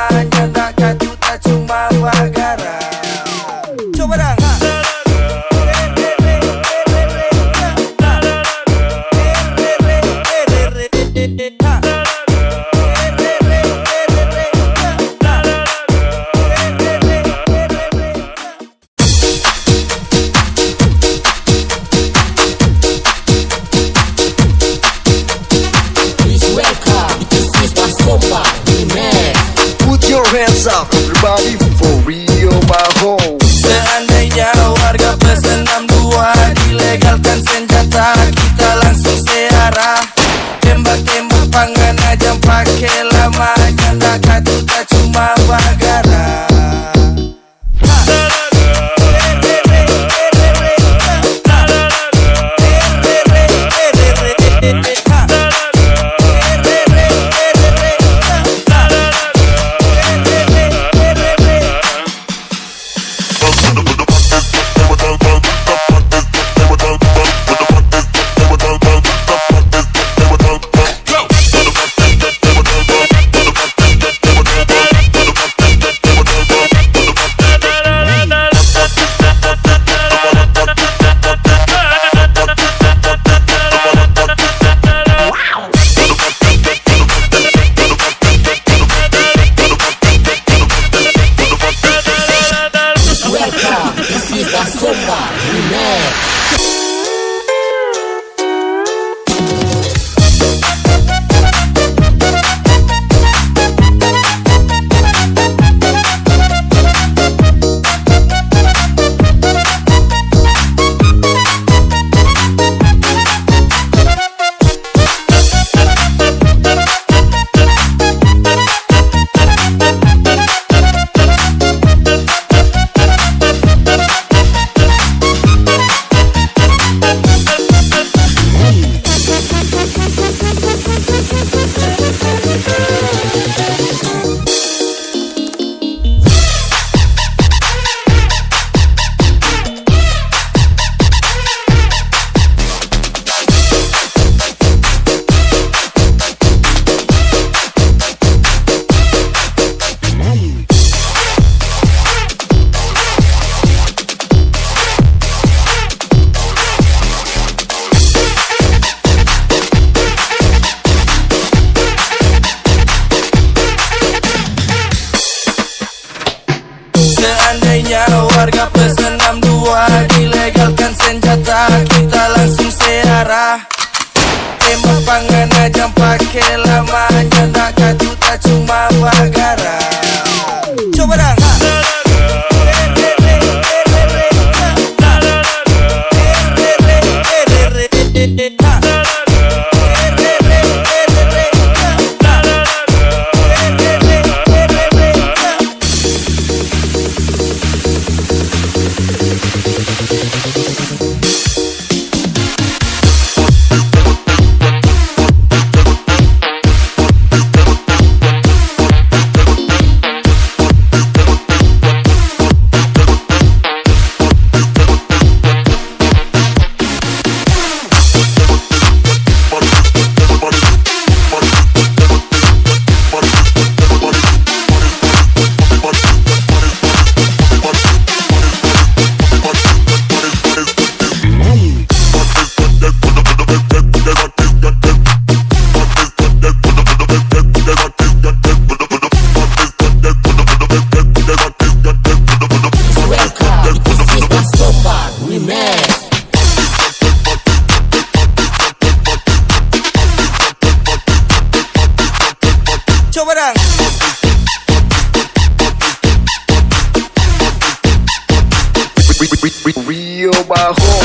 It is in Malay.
Nyandak juta cuma Bagara. Coba dong. Hands up, everybody for Rio Bahow. Seandainya warga Pesan 62 dilegalkan senjata, kita langsung searah. Tembak-tembak pangan aja pakai lama. Nyandak juta cuma Bagara. Seandainya warga Pesan 62 dilegalkan senjata, kita langsung searah. Tembak pangan aja pakai lama. Nyandak juta cuma Bagara. Coba dong. Coba dong. Rio Bahow.